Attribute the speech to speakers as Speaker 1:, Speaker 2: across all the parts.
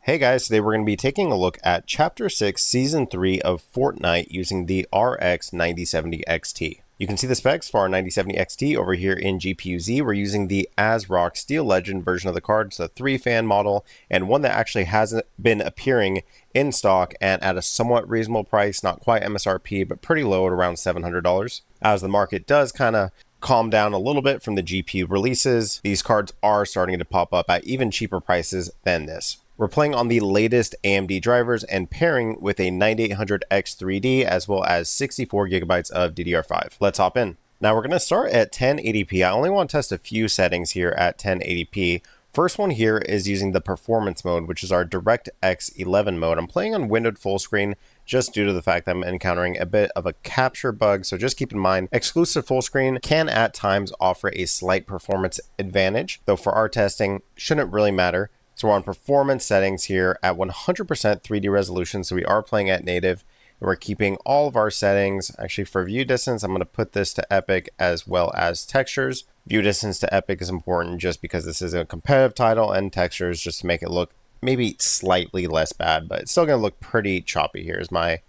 Speaker 1: Hey guys, today we're going to be taking a look at Chapter 6, Season 3 of Fortnite using the RX 9070 XT. You can see the specs for our 9070 XT over here in GPU-Z. We're using the ASRock Steel Legend version of the card. It's a 3-fan model and one that actually hasn't been appearing in stock and at a somewhat reasonable price, not quite MSRP, but pretty low at around $700. As the market does kind of calm down a little bit from the GPU releases, these cards are starting to pop up at even cheaper prices than this. We're playing on the latest AMD drivers and pairing with a 9800X 3D as well as 64 gigabytes of DDR5. Let's hop in. Now we're going to start at 1080p. I only want to test a few settings here at 1080p. First one here is using the performance mode, which is our DirectX 11 mode. I'm playing on windowed full screen just due to the fact that I'm encountering a bit of a capture bug. So just keep in mind, exclusive full screen can at times offer a slight performance advantage, though for our testing, shouldn't really matter. So we're on performance settings here at 100% 3D resolution. So we are playing at native and we're keeping all of our settings. Actually, for view distance, I'm going to put this to epic as well as textures. View distance to epic is important just because this is a competitive title, and textures just to make it look maybe slightly less bad, but it's still going to look pretty choppy here is my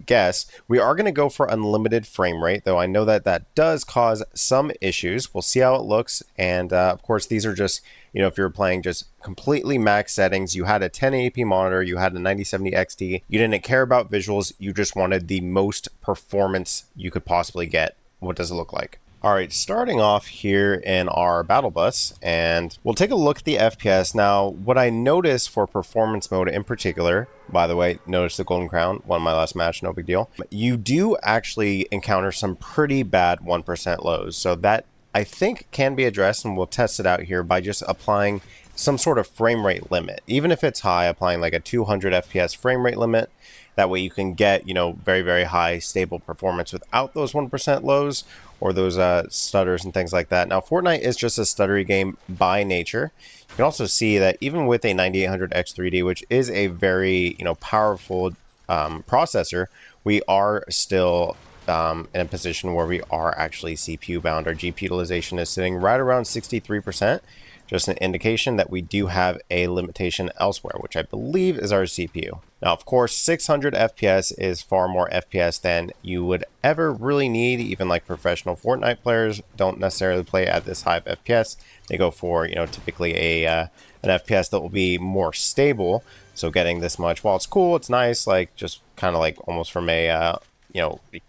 Speaker 1: guess. We are going to go for unlimited frame rate, though I know that that does cause some issues. We'll see how it looks. And of course, these are just, if you're playing just completely max settings, you had a 1080p monitor, you had a 9070 XT, you didn't care about visuals, you just wanted the most performance you could possibly get. What does it look like? All right, starting off here in our battle bus, and we'll take a look at the FPS. Now, what I noticed for performance mode in particular, by the way, notice the golden crown, won my last match, no big deal. You do actually encounter some pretty bad 1% lows. So that I think can be addressed, and we'll test it out here by just applying some sort of frame rate limit. Even if it's high, applying like a 200 FPS frame rate limit. That way you can get, very, very high stable performance without those 1% lows or those stutters and things like that. Now, Fortnite is just a stuttery game by nature. You can also see that even with a 9800X 3D, which is a very, powerful processor, we are still in a position where we are actually CPU bound. Our GPU utilization is sitting right around 63%. Just an indication that we do have a limitation elsewhere, which I believe is our CPU. Now, of course, 600 FPS is far more FPS than you would ever really need. Even like professional Fortnite players don't necessarily play at this high of FPS. They go for, typically an FPS that will be more stable. So getting this much, while it's cool, it's nice, like just kind of like almost from a,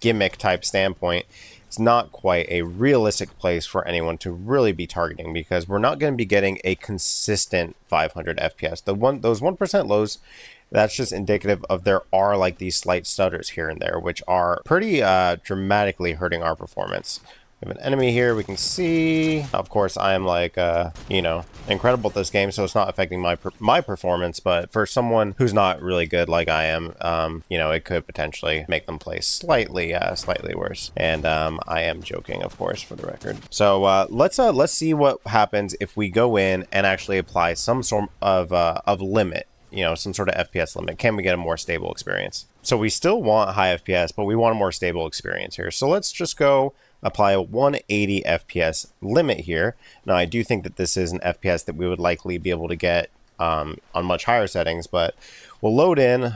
Speaker 1: gimmick type standpoint, it's not quite a realistic place for anyone to really be targeting because we're not going to be getting a consistent 500 FPS. Those 1% lows, that's just indicative of there are like these slight stutters here and there, which are pretty dramatically hurting our performance. We have an enemy here, we can see. Of course, I am like, incredible at this game, so it's not affecting my performance, but for someone who's not really good like I am, it could potentially make them play slightly worse. And I am joking, of course, for the record. So let's see what happens if we go in and actually apply some sort of limit, some sort of FPS limit. Can we get a more stable experience? So we still want high FPS, but we want a more stable experience here. So let's just go apply a 180 FPS limit here. Now, I do think that this is an FPS that we would likely be able to get on much higher settings, but we'll load in.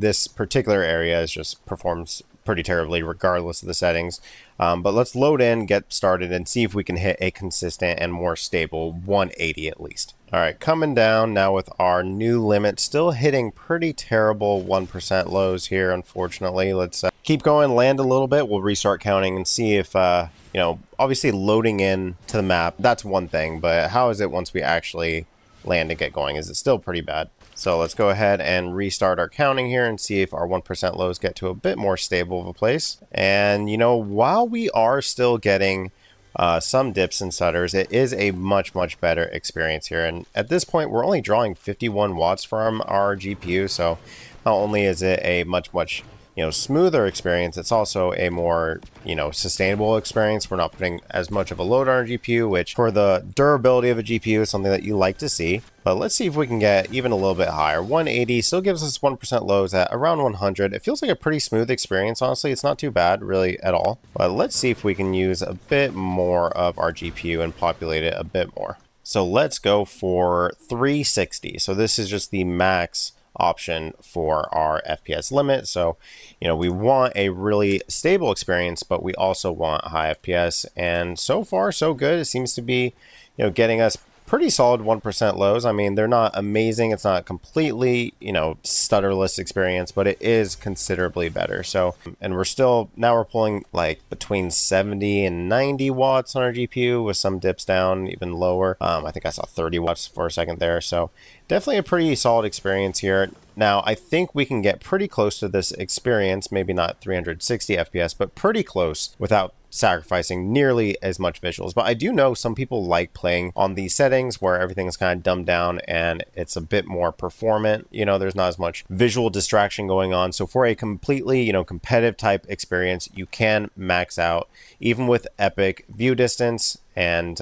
Speaker 1: This particular area just performs pretty terribly regardless of the settings. But let's load in, get started, and see if we can hit a consistent and more stable 180 at least. All right, coming down now with our new limit, still hitting pretty terrible 1% lows here, unfortunately. Let's keep going, land a little bit. We'll restart counting and see if, obviously loading in to the map, that's one thing, but how is it once we actually land and get going? Is it still pretty bad? So let's go ahead and restart our counting here and see if our 1% lows get to a bit more stable of a place. And, while we are still getting some dips and stutters, it is a much better experience here. And at this point, we're only drawing 51 watts from our GPU. So not only is it a much smoother experience, it's also a more, sustainable experience. We're not putting as much of a load on our GPU, which for the durability of a GPU is something that you like to see. But let's see if we can get even a little bit higher. 180 still gives us 1% lows at around 100. It feels like a pretty smooth experience. Honestly, it's not too bad really at all. But let's see if we can use a bit more of our GPU and populate it a bit more. So let's go for 360. So this is just the max option for our FPS limit. So, we want a really stable experience, but we also want high FPS. And so far, so good. It seems to be, getting us pretty solid 1% lows. I mean, they're not amazing. It's not completely, stutterless experience, but it is considerably better. So, and now we're pulling like between 70 and 90 watts on our GPU with some dips down even lower. I think I saw 30 watts for a second there. So definitely a pretty solid experience here. Now, I think we can get pretty close to this experience, maybe not 360 FPS, but pretty close without sacrificing nearly as much visuals. But I do know some people like playing on these settings where everything is kind of dumbed down and it's a bit more performant. There's not as much visual distraction going on. So for a completely, competitive type experience, you can max out even with epic view distance and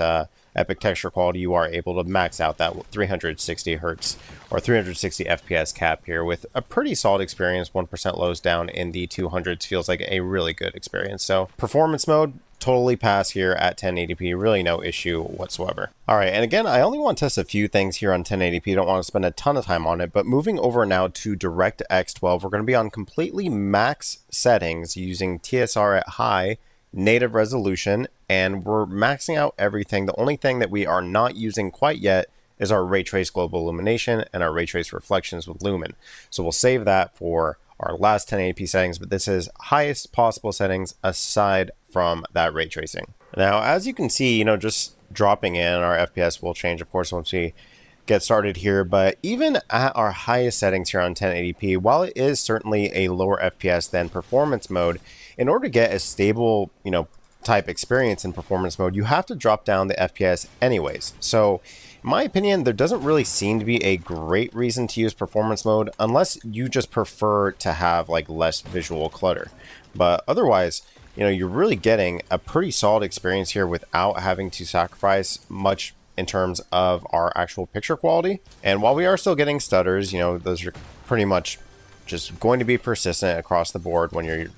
Speaker 1: epic texture quality. You are able to max out that 360 hertz or 360 FPS cap here with a pretty solid experience. 1% lows down in the 200s feels like a really good experience. So performance mode, totally pass here at 1080p, really no issue whatsoever. All right, and again, I only want to test a few things here on 1080p. Don't want to spend a ton of time on it, but moving over now to DirectX 12, we're going to be on completely max settings using TSR at high, native resolution, and we're maxing out everything. The only thing that we are not using quite yet is our ray trace global illumination and our ray trace reflections with Lumen. So we'll save that for our last 1080p settings, but this is highest possible settings aside from that ray tracing. Now, as you can see, just dropping in, our FPS will change, of course, once we get started here, but even at our highest settings here on 1080p, while it is certainly a lower FPS than performance mode, in order to get a stable, type experience in performance mode, you have to drop down the FPS anyways. So in my opinion, there doesn't really seem to be a great reason to use performance mode unless you just prefer to have like less visual clutter. But otherwise, you're really getting a pretty solid experience here without having to sacrifice much in terms of our actual picture quality. And while we are still getting stutters, those are pretty much just going to be persistent across the board when you're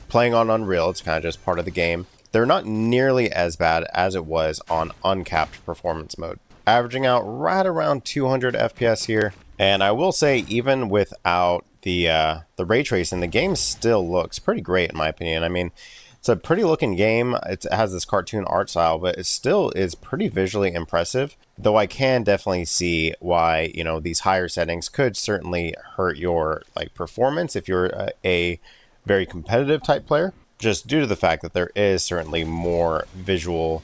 Speaker 1: playing on Unreal. It's kind of just part of the game. They're not nearly as bad as it was on Uncapped performance mode, averaging out right around 200 FPS here. And I will say, even without the ray tracing, the game still looks pretty great in my opinion. I mean, it's a pretty looking game. It has this cartoon art style, but it still is pretty visually impressive. Though I can definitely see why, these higher settings could certainly hurt your performance if you're a very competitive type player, just due to the fact that there is certainly more visual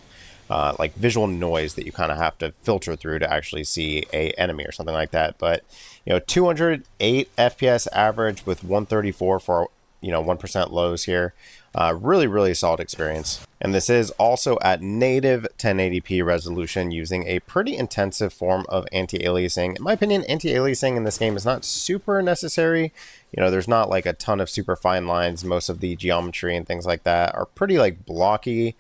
Speaker 1: visual noise that you kind of have to filter through to actually see a enemy or something like that. But 208 FPS average with 134 for 1% lows here. Really solid experience. And this is also at native 1080p resolution using a pretty intensive form of anti-aliasing. In my opinion, anti-aliasing in this game is not super necessary. There's not like a ton of super fine lines. Most of the geometry and things like that are pretty blocky,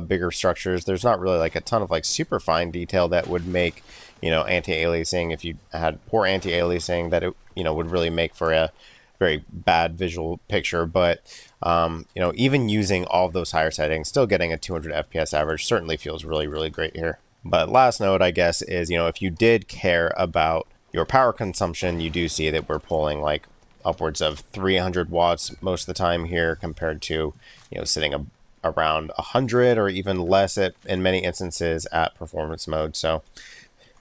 Speaker 1: bigger structures. There's not really a ton of super fine detail that would make, anti-aliasing, if you had poor anti-aliasing, that it, would really make for a very bad visual picture. But even using all of those higher settings, still getting a 200 FPS average certainly feels really great here. But last note, I guess, is if you did care about your power consumption, you do see that we're pulling upwards of 300 watts most of the time here, compared to sitting around 100 or even less in many instances at performance mode. So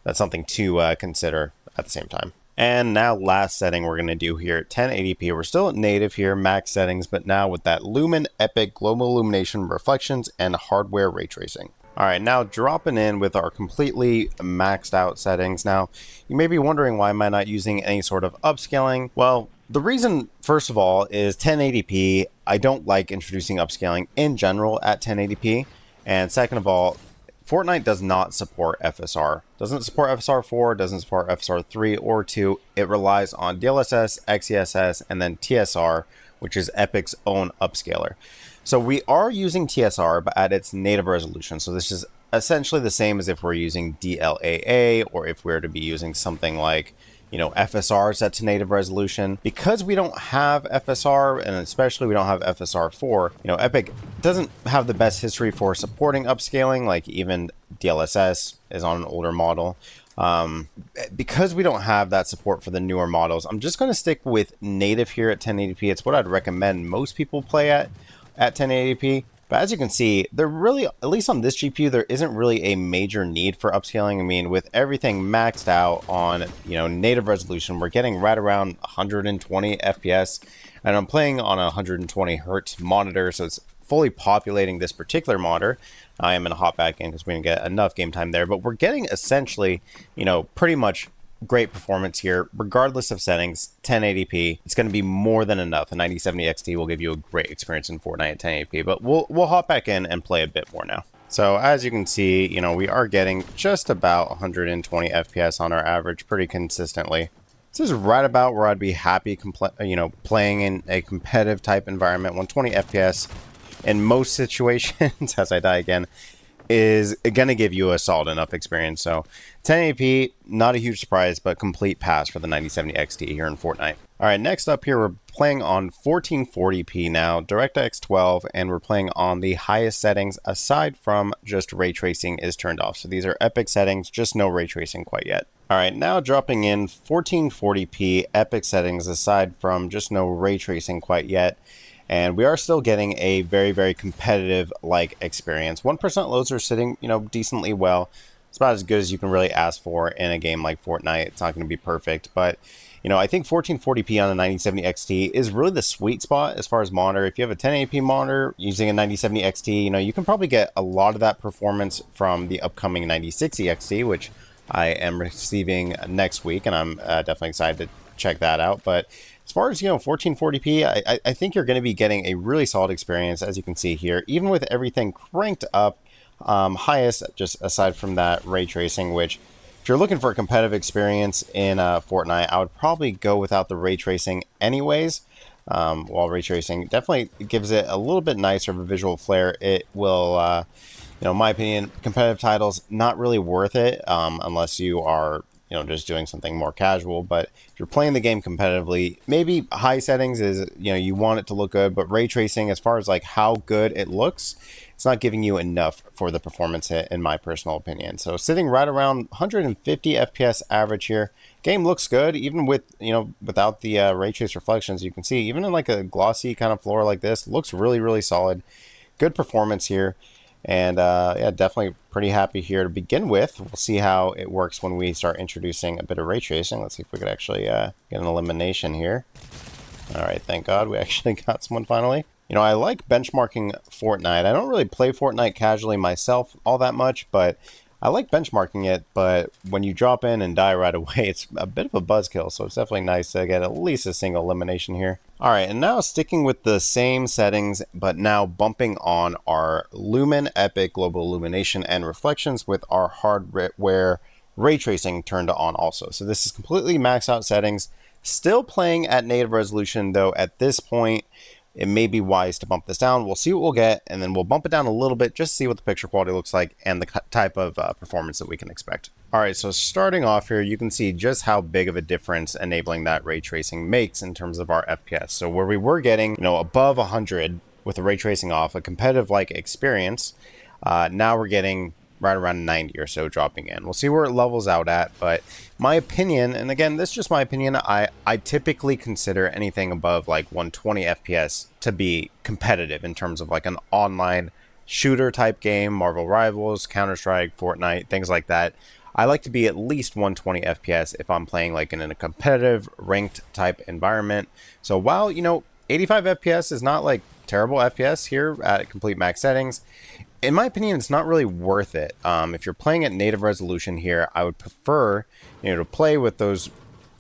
Speaker 1: that's something to consider at the same time. And now last setting we're going to do here at 1080p. We're still at native here, max settings, but now with that Lumen Epic Global Illumination, Reflections, and Hardware Ray Tracing. All right, now dropping in with our completely maxed out settings. Now, you may be wondering, why am I not using any sort of upscaling? Well, the reason, first of all, is 1080p. I don't like introducing upscaling in general at 1080p. And second of all, Fortnite does not support FSR. Doesn't support FSR 4, doesn't support FSR 3 or 2. It relies on DLSS, XeSS, and then TSR, which is Epic's own upscaler. So we are using TSR, but at its native resolution. So this is essentially the same as if we're using DLAA, or if we were to be using something like, FSR set to native resolution. Because we don't have FSR, and especially we don't have FSR4, Epic doesn't have the best history for supporting upscaling, like even DLSS is on an older model. Because we don't have that support for the newer models, I'm just going to stick with native here at 1080p. It's what I'd recommend most people play at 1080p. But as you can see, there really, at least on this GPU, there isn't really a major need for upscaling. I mean, with everything maxed out on, native resolution, we're getting right around 120 FPS, and I'm playing on a 120 hertz monitor, so it's fully populating this particular monitor. I am going to hop back in because we didn't get enough game time there, but we're getting essentially, pretty much great performance here, regardless of settings. 1080p, it's going to be more than enough. A 9070 XT will give you a great experience in Fortnite at 1080p, but we'll hop back in and play a bit more now. So as you can see, we are getting just about 120 FPS on our average pretty consistently. This is right about where I'd be happy, playing in a competitive type environment. 120 FPS in most situations, as I die again, is going to give you a solid enough experience. So 1080p, not a huge surprise, but complete pass for the 9070 XT here in Fortnite. All right, next up here, we're playing on 1440p now, DirectX 12, and we're playing on the highest settings aside from just ray tracing is turned off. So these are Epic settings, just no ray tracing quite yet. All right, now dropping in 1440p Epic settings aside from just no ray tracing quite yet. And we are still getting a very, very competitive-like experience. 1% loads are sitting, decently well. It's about as good as you can really ask for in a game like Fortnite. It's not going to be perfect, but, I think 1440p on a 9070 XT is really the sweet spot as far as monitor. If you have a 1080p monitor using a 9070 XT, you can probably get a lot of that performance from the upcoming 9060 XT, which I am receiving next week, and I'm definitely excited to check that out. But as far as 1440p, I think you're going to be getting a really solid experience, as you can see here, even with everything cranked up highest, just aside from that ray tracing, which if you're looking for a competitive experience in Fortnite, I would probably go without the ray tracing anyways. While ray tracing definitely gives it a little bit nicer of a visual flair, it will, in my opinion, competitive titles, not really worth it unless you are just doing something more casual. But if you're playing the game competitively, maybe high settings is, you want it to look good, but ray tracing, as far as like how good it looks, it's not giving you enough for the performance hit, in my personal opinion. So sitting right around 150 FPS average here. Game looks good, even with, without the ray trace reflections. You can see, even in like a glossy kind of floor like this, looks really, really solid. Good performance here. And yeah, definitely pretty happy here to begin with. We'll see how it works when we start introducing a bit of ray tracing. Let's see if we could actually get an elimination here. All right, thank God we actually got someone finally. I like benchmarking Fortnite. I don't really play Fortnite casually myself all that much, but I like benchmarking it. But when you drop in and die right away, it's a bit of a buzzkill. So it's definitely nice to get at least a single elimination here. All right, and now sticking with the same settings, but now bumping on our Lumen Epic Global Illumination and Reflections with our hardware ray tracing turned on also. So this is completely maxed out settings. Still playing at native resolution, though at this point, it may be wise to bump this down. We'll see what we'll get, and then we'll bump it down a little bit just to see what the picture quality looks like and the type of performance that we can expect. All right, so starting off here, you can see just how big of a difference enabling that ray tracing makes in terms of our FPS. So where we were getting, above 100 with the ray tracing off, a competitive-like experience, now we're getting right around 90 or so dropping in. We'll see where it levels out at, but my opinion, and again, this is just my opinion, I typically consider anything above like 120 FPS to be competitive in terms of like an online shooter type game, Marvel Rivals, Counter-Strike, Fortnite, things like that. I like to be at least 120 FPS if I'm playing like in a competitive ranked type environment. So while, 85 FPS is not like terrible FPS here at complete max settings, in my opinion, it's not really worth it. If you're playing at native resolution here, I would prefer, to play with those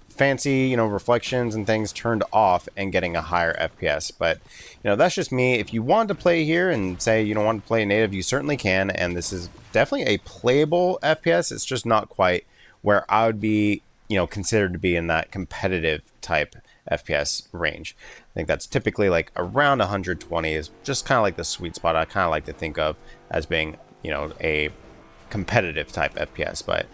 Speaker 1: fancy, reflections and things turned off and getting a higher FPS. But, that's just me. If you want to play here and say you don't want to play native, you certainly can. And this is definitely a playable FPS. It's just not quite where I would be, considered to be in that competitive type FPS range. I think that's typically like around 120 is just kind of like the sweet spot I kind of like to think of as being, a competitive type FPS. But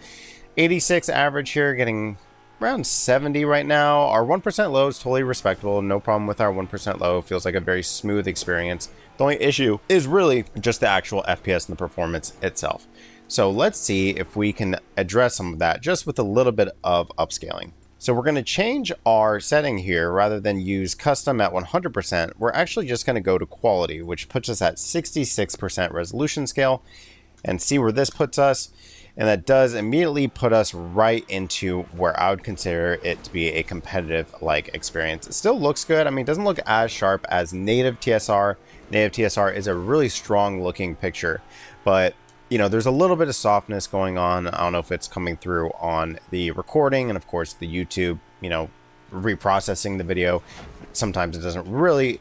Speaker 1: 86 average here, getting around 70 right now. Our 1% low is totally respectable. No problem with our 1% low. Feels like a very smooth experience. The only issue is really just the actual FPS and the performance itself. So let's see if we can address some of that just with a little bit of upscaling. So we're going to change our setting here. Rather than use custom at 100%, we're actually just going to go to quality, which puts us at 66% resolution scale, and see where this puts us. And that does immediately put us right into where I would consider it to be a competitive like experience. It still looks good. I mean, it doesn't look as sharp as native TSR. Native TSR is a really strong looking picture, but you know, there's a little bit of softness going on. I don't know if it's coming through on the recording and of course the YouTube, you know, reprocessing the video. Sometimes it doesn't really,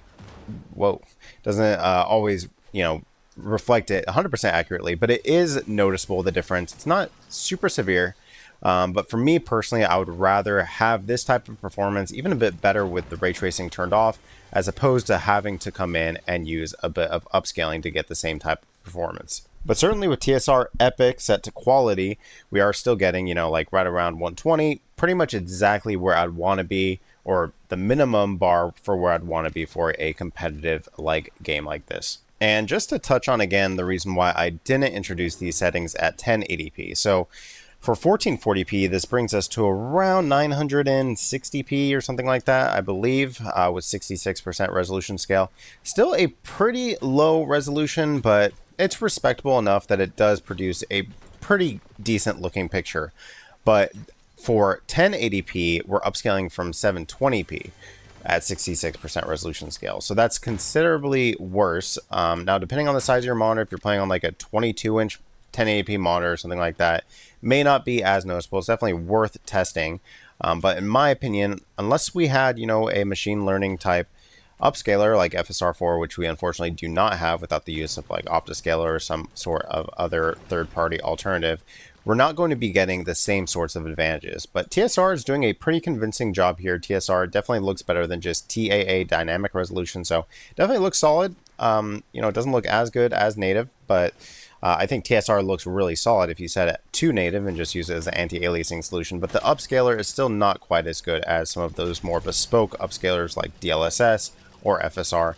Speaker 1: doesn't always, you know, reflect it 100% accurately, but it is noticeable, the difference. It's not super severe, but for me personally, I would rather have this type of performance, even a bit better with the ray tracing turned off, as opposed to having to come in and use a bit of upscaling to get the same type of performance. But certainly with TSR Epic set to quality, we are still getting, you know, like right around 120, pretty much exactly where I'd want to be, or the minimum bar for where I'd want to be for a competitive like game like this. And just to touch on again the reason why I didn't introduce these settings at 1080p. So for 1440p, this brings us to around 960p or something like that, I believe, with 66% resolution scale. Still a pretty low resolution, but it's respectable enough that it does produce a pretty decent looking picture. But for 1080p, we're upscaling from 720p at 66% resolution scale. So that's considerably worse. Now, depending on the size of your monitor, if you're playing on like a 22-inch 1080p monitor or something like that, may not be as noticeable. It's definitely worth testing. But in my opinion, unless we had, you know, a machine learning type upscaler like FSR4, which we unfortunately do not have without the use of like Optiscaler or some sort of other third-party alternative, we're not going to be getting the same sorts of advantages. But TSR is doing a pretty convincing job here. TSR definitely looks better than just TAA dynamic resolution, so definitely looks solid. You know, it doesn't look as good as native, but I think TSR looks really solid if you set it to native and just use it as an anti-aliasing solution. But the upscaler is still not quite as good as some of those more bespoke upscalers like DLSS or FSR,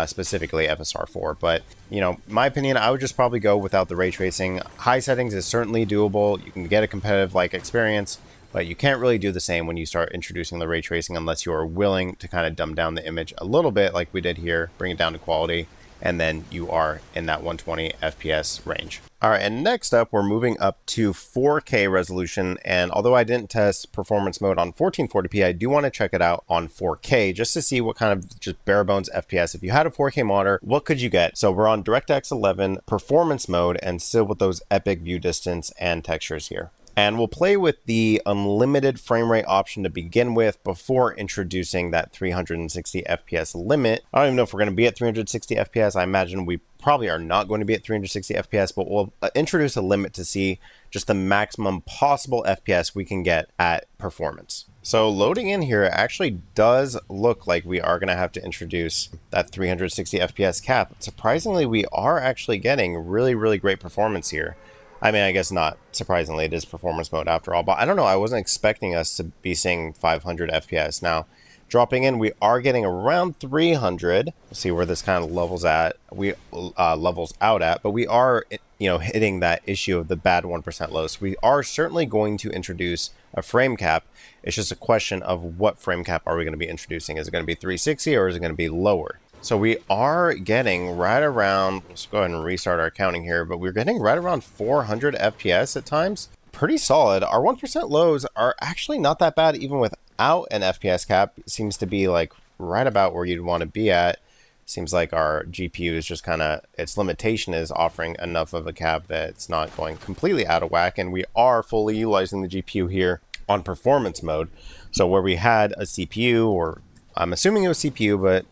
Speaker 1: specifically FSR4. But, you know, my opinion, I would just probably go without the ray tracing. High settings is certainly doable. You can get a competitive like experience, but you can't really do the same when you start introducing the ray tracing unless you are willing to kind of dumb down the image a little bit like we did here, bring it down to quality, and then you are in that 120 FPS range. All right, and next up, we're moving up to 4K resolution. And although I didn't test performance mode on 1440p, I do want to check it out on 4K just to see what kind of just bare bones FPS. If you had a 4K monitor, what could you get? So we're on DirectX 11 performance mode and still with those epic view distance and textures here. And we'll play with the unlimited frame rate option to begin with before introducing that 360 FPS limit. I don't even know if we're going to be at 360 FPS. I imagine we probably are not going to be at 360 FPS, but we'll introduce a limit to see just the maximum possible FPS we can get at performance. So loading in here, it actually does look like we are going to have to introduce that 360 FPS cap. Surprisingly, we are actually getting really, really great performance here. I mean, I guess not surprisingly, it is performance mode after all, but I don't know, I wasn't expecting us to be seeing 500 FPS. Now, dropping in, we are getting around 300. We'll see where this kind of levels out at, but we are, you know, hitting that issue of the bad 1% low. So we are certainly going to introduce a frame cap. It's just a question of what frame cap are we going to be introducing? Is it going to be 360 or is it going to be lower? So we are getting right around, let's go ahead and restart our counting here, but we're getting right around 400 FPS at times. Pretty solid. Our 1% lows are actually not that bad even without an FPS cap. It seems to be like right about where you'd want to be at. Seems like our GPU is just kind of, its limitation is offering enough of a cap that it's not going completely out of whack, and we are fully utilizing the GPU here on performance mode. So where we had a CPU, or I'm assuming it was CPU, but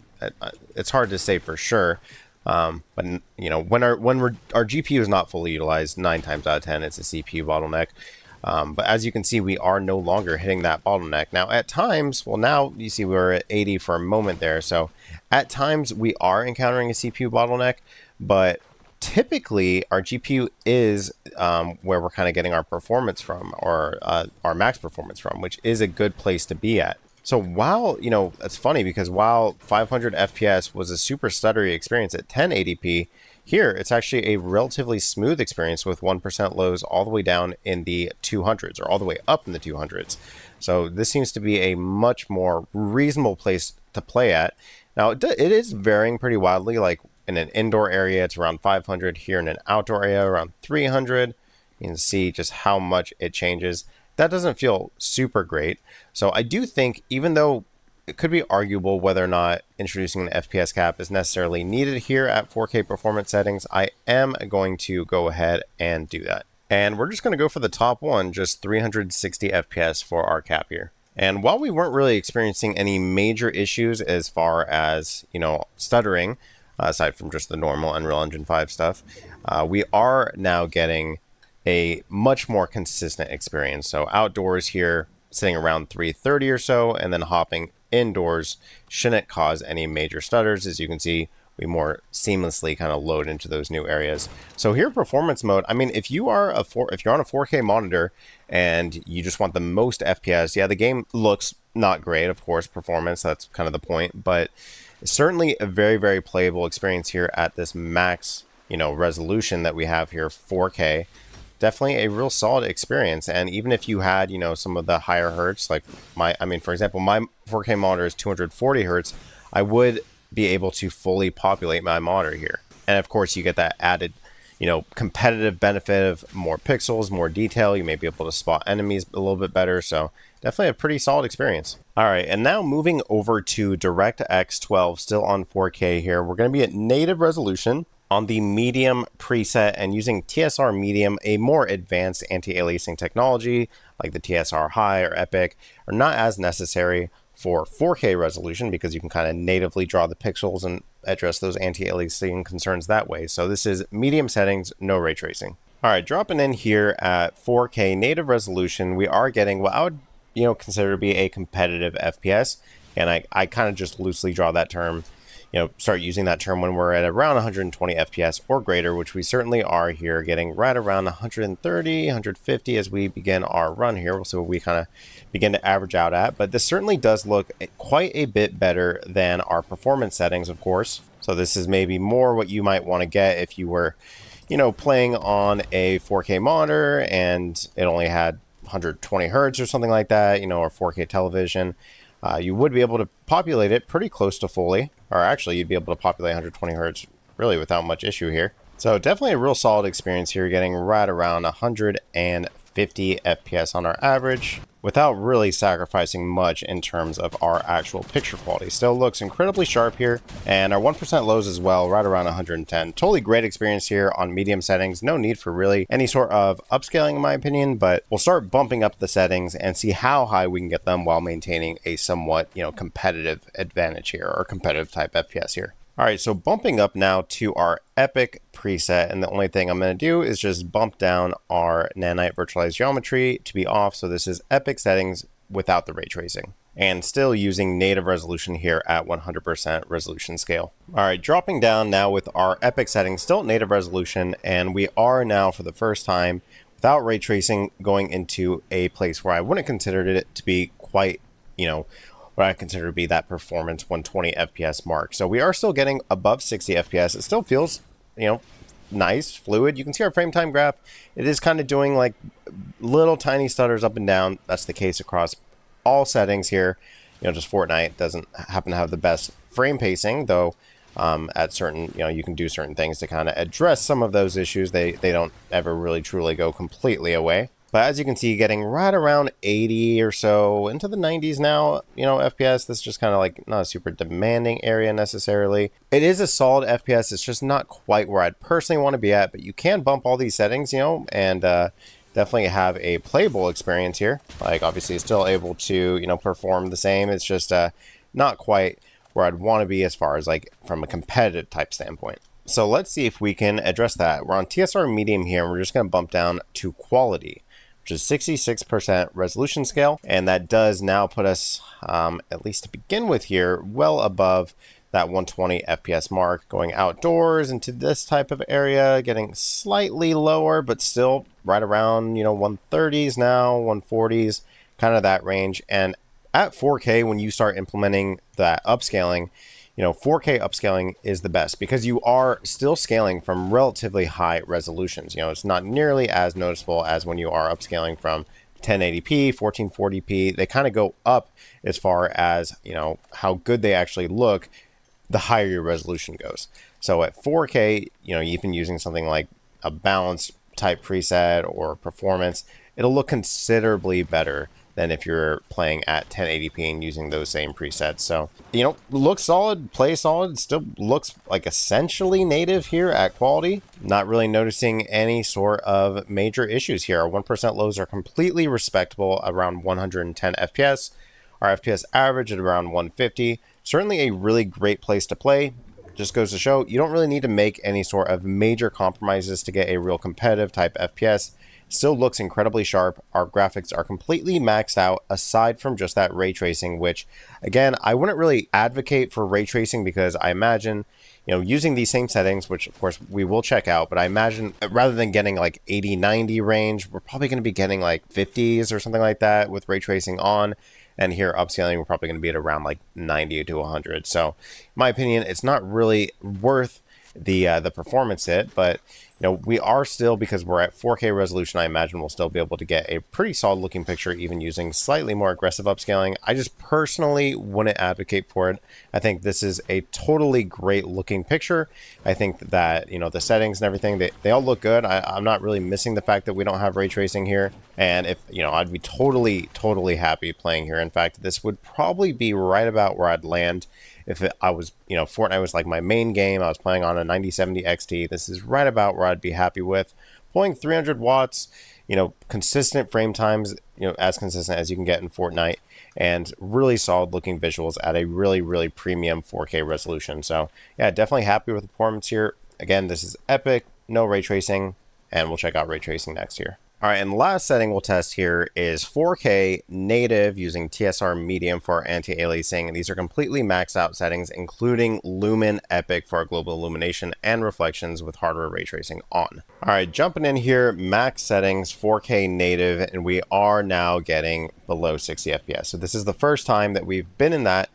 Speaker 1: it's hard to say for sure. But you know, when our GPU is not fully utilized, 9 times out of 10, it's a CPU bottleneck. But as you can see, we are no longer hitting that bottleneck. Now, at times, well, now you see we're at 80 for a moment there. So at times we are encountering a CPU bottleneck, but typically our GPU is where we're kind of getting our performance from, or our max performance from, which is a good place to be at. So while, it's funny because while 500 FPS was a super stuttery experience at 1080p, here it's actually a relatively smooth experience with 1% lows all the way down in the 200s, or all the way up in the 200s. So this seems to be a much more reasonable place to play at. Now it is varying pretty wildly. Like in an indoor area, it's around 500. Here in an outdoor area, around 300. You can see just how much it changes. That doesn't feel super great. So I do think, even though it could be arguable whether or not introducing an FPS cap is necessarily needed here at 4K performance settings, I am going to go ahead and do that. And we're just going to go for the top one, just 360 FPS for our cap here. And while we weren't really experiencing any major issues as far as, stuttering, aside from just the normal Unreal Engine 5 stuff, we are now getting a much more consistent experience. So outdoors here, sitting around 330 or so, and then hopping indoors shouldn't cause any major stutters. As you can see, we more seamlessly kind of load into those new areas. So here, performance mode, I mean, if you're on a 4K monitor and you just want the most FPS, yeah, the game looks not great, of course, performance, that's kind of the point, but it's certainly a very, very playable experience here at this max, resolution that we have here, 4K. Definitely a real solid experience. And even if you had, some of the higher hertz, like for example, my 4K monitor is 240 hertz, I would be able to fully populate my monitor here. And of course, you get that added, competitive benefit of more pixels, more detail. You may be able to spot enemies a little bit better. So definitely a pretty solid experience. All right, and now moving over to DirectX 12, still on 4K here. We're going to be at native resolution on the medium preset, and using TSR medium, a more advanced anti-aliasing technology like the TSR High or Epic are not as necessary for 4K resolution because you can kind of natively draw the pixels and address those anti-aliasing concerns that way. So this is medium settings, no ray tracing. All right, dropping in here at 4K native resolution, we are getting what I would consider to be a competitive FPS, and I kind of just loosely draw that term. Start using that term when we're at around 120 FPS or greater, which we certainly are here, getting right around 130, 150 as we begin our run here. We'll see what we kind of begin to average out at, but this certainly does look quite a bit better than our performance settings, of course. So this is maybe more what you might want to get if you were, playing on a 4K monitor and it only had 120 hertz or something like that, or 4K television. You would be able to populate it pretty close to fully, or actually you'd be able to populate 120 hertz really without much issue here. So definitely a real solid experience here, getting right around 150 FPS on our average without really sacrificing much in terms of our actual picture quality. Still looks incredibly sharp here, and our 1% lows as well, right around 110. Totally great experience here on medium settings. No need for really any sort of upscaling in my opinion, but we'll start bumping up the settings and see how high we can get them while maintaining a somewhat, competitive advantage here, or competitive type FPS here. All right, so bumping up now to our Epic preset, and the only thing I'm going to do is just bump down our nanite virtualized geometry to be off. So this is Epic settings without the ray tracing, and still using native resolution here at 100% resolution scale. All right, dropping down now with our Epic settings, still native resolution, and we are now for the first time without ray tracing going into a place where I wouldn't consider it to be quite, what I consider to be that performance 120 FPS mark. So we are still getting above 60 FPS. It still feels, nice, fluid. You can see our frame time graph. It is kind of doing like little tiny stutters up and down. That's the case across all settings here. Just Fortnite doesn't happen to have the best frame pacing, though at certain, you can do certain things to kind of address some of those issues. They don't ever really truly go completely away. But as you can see, getting right around 80 or so into the 90s now, FPS. This is just kind of like not a super demanding area necessarily. It is a solid FPS. It's just not quite where I'd personally want to be at, but you can bump all these settings, and definitely have a playable experience here. Like obviously still able to, perform the same. It's just not quite where I'd want to be as far as like from a competitive type standpoint. So let's see if we can address that. We're on TSR medium here, and we're just going to bump down to quality, which is 66% resolution scale. And that does now put us, at least to begin with here, well above that 120 FPS mark. Going outdoors into this type of area, getting slightly lower, but still right around, 130s now, 140s, kind of that range. And at 4K, when you start implementing that upscaling, 4K upscaling is the best because you are still scaling from relatively high resolutions. It's not nearly as noticeable as when you are upscaling from 1080p, 1440p. They kind of go up as far as, how good they actually look the higher your resolution goes. So at 4K, even using something like a balanced type preset or performance, it'll look considerably better than if you're playing at 1080p and using those same presets. So, looks solid, plays solid, still looks like essentially native here at quality. Not really noticing any sort of major issues here. Our 1% lows are completely respectable, around 110 FPS. Our FPS average at around 150. Certainly a really great place to play. Just goes to show you don't really need to make any sort of major compromises to get a real competitive type FPS. Still looks incredibly sharp. Our graphics are completely maxed out aside from just that ray tracing, which again, I wouldn't really advocate for ray tracing because I imagine, using these same settings, which of course we will check out, but I imagine rather than getting like 80, 90 range, we're probably going to be getting like 50s or something like that with ray tracing on. And here upscaling, we're probably going to be at around like 90 to 100. So in my opinion, it's not really worth the performance hit, but we are still, because we're at 4K resolution, I imagine we'll still be able to get a pretty solid looking picture even using slightly more aggressive upscaling. I just personally wouldn't advocate for it. I think this is a totally great looking picture. I think that, the settings and everything, they all look good. I'm not really missing the fact that we don't have ray tracing here. And if, I'd be totally happy playing here. In fact, this would probably be right about where I'd land if I was, Fortnite was like my main game. I was playing on a 9070 XT. This is right about where I'd be happy with. Pulling 300 watts, consistent frame times, as consistent as you can get in Fortnite, and really solid looking visuals at a really premium 4K resolution. So yeah, definitely happy with the performance here. Again, this is epic, no ray tracing, and we'll check out ray tracing next here. All right, and the last setting we'll test here is 4K native using TSR medium for anti-aliasing. And these are completely maxed out settings, including Lumen Epic for global illumination and reflections with hardware ray tracing on. All right, jumping in here, max settings, 4K native, and we are now getting below 60 FPS. So this is the first time that we've been in that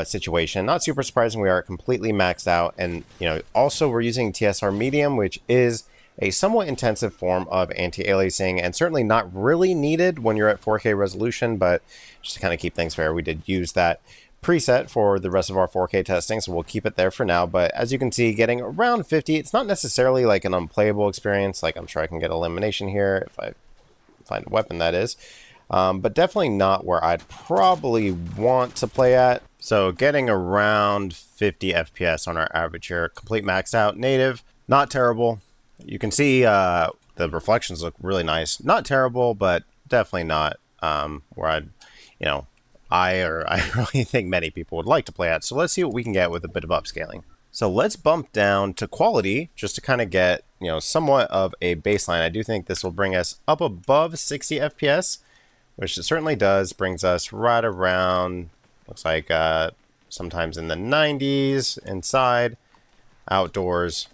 Speaker 1: situation. Not super surprising, we are completely maxed out. And, also we're using TSR medium, which is a somewhat intensive form of anti-aliasing and certainly not really needed when you're at 4K resolution, but just to kind of keep things fair, we did use that preset for the rest of our 4K testing, so we'll keep it there for now. But as you can see, getting around 50, it's not necessarily like an unplayable experience. Like I'm sure I can get elimination here if I find a weapon, that is. But definitely not where I'd probably want to play at. So getting around 50 FPS on our average here, complete maxed out native, not terrible. You can see the reflections look really nice. Not terrible, but definitely not where I'd, I really think many people would like to play at. So let's see what we can get with a bit of upscaling. So let's bump down to quality just to kind of get, somewhat of a baseline. I do think this will bring us up above 60 FPS, which it certainly does. Brings us right around, looks like sometimes in the 90s inside, outdoors,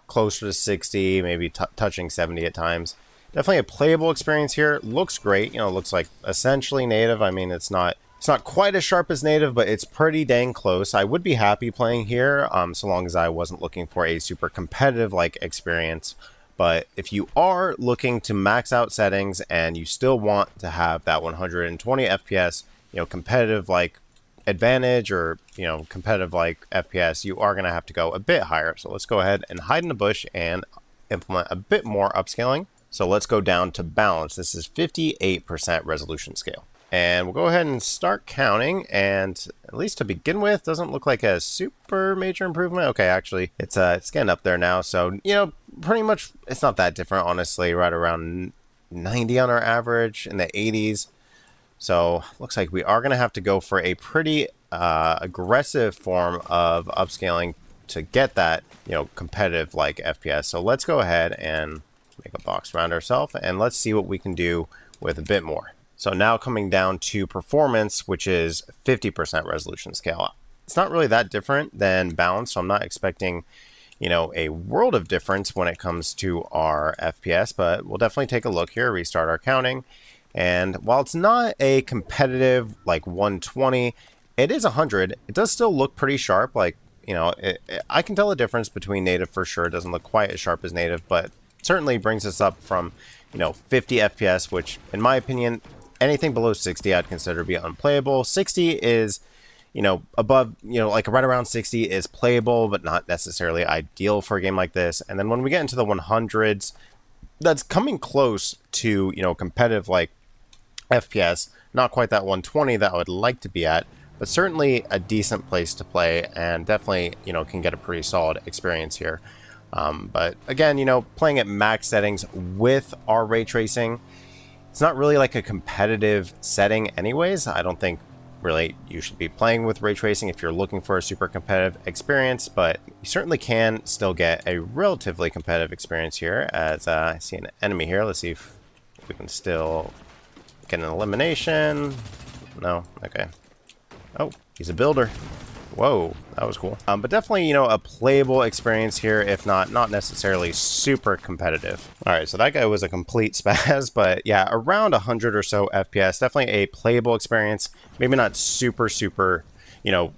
Speaker 1: closer to 60, maybe touching 70 at times. Definitely a playable experience here. Looks great. Looks like essentially native. I mean, it's not quite as sharp as native, but it's pretty dang close. I would be happy playing here, so long as I wasn't looking for a super competitive like experience. But if you are looking to max out settings and you still want to have that 120 FPS, competitive like advantage or competitive like FPS, you are going to have to go a bit higher. So let's go ahead and hide in the bush and implement a bit more upscaling. So let's go down to balance. This is 58% resolution scale, and we'll go ahead and start counting. And at least to begin with, doesn't look like a super major improvement. Okay, actually it's getting up there now, so pretty much it's not that different, honestly. Right around 90 on our average, in the 80s. So looks like we are going to have to go for a pretty aggressive form of upscaling to get that, competitive like FPS. So let's go ahead and make a box around ourselves and let's see what we can do with a bit more. So now coming down to performance, which is 50% resolution scale. it's not really that different than balanced, so I'm not expecting, you know, a world of difference when it comes to our FPS, but we'll definitely take a look here, restart our counting. And while it's not a competitive like 120, it is 100. It does still look pretty sharp. Like, you know, I can tell the difference between native for sure. It doesn't look quite as sharp as native, but certainly brings us up from, you know, 50 FPS, which in my opinion, anything below 60 I'd consider to be unplayable. 60 is, you know, above, you know, like right around 60 is playable, but not necessarily ideal for a game like this. And then when we get into the 100s, that's coming close to, you know, competitive like FPS, not quite that 120 that I would like to be at, but certainly a decent place to play, and definitely, you know, can get a pretty solid experience here. But again, you know, playing at max settings with our ray tracing, it's not really like a competitive setting anyways. I don't think really you should be playing with ray tracing if you're looking for a super competitive experience, but you certainly can still get a relatively competitive experience here. As I see an enemy here, let's see if we can still get an elimination. No, okay. Oh, he's a builder. Whoa, that was cool. But definitely, you know, a playable experience here, if not necessarily super competitive. All right, so that guy was a complete spaz, but yeah, around 100 or so FPS, definitely a playable experience. Maybe not super, you know,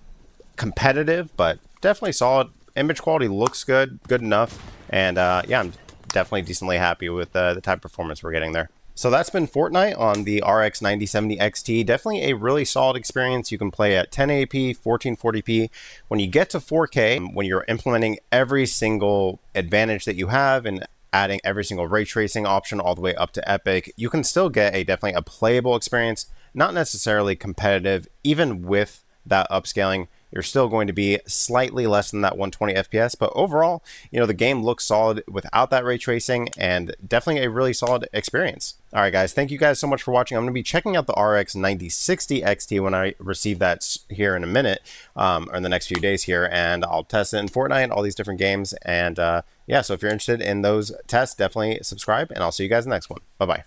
Speaker 1: competitive, but definitely solid. Image quality looks good enough. And yeah, I'm definitely decently happy with the type of performance we're getting there. So that's been Fortnite on the RX 9070 XT. Definitely a really solid experience. You can play at 1080p, 1440p. When you get to 4K, when you're implementing every single advantage that you have and adding every single ray tracing option all the way up to Epic, you can still get definitely a playable experience, not necessarily competitive. Even with that upscaling, you're still going to be slightly less than that 120 FPS, but overall, you know, the game looks solid without that ray tracing, and definitely a really solid experience. All right, guys, thank you guys so much for watching. I'm going to be checking out the RX 9060 XT when I receive that here in a minute, or in the next few days here, and I'll test it in Fortnite and all these different games. And yeah, so if you're interested in those tests, definitely subscribe, and I'll see you guys in the next one. Bye-bye.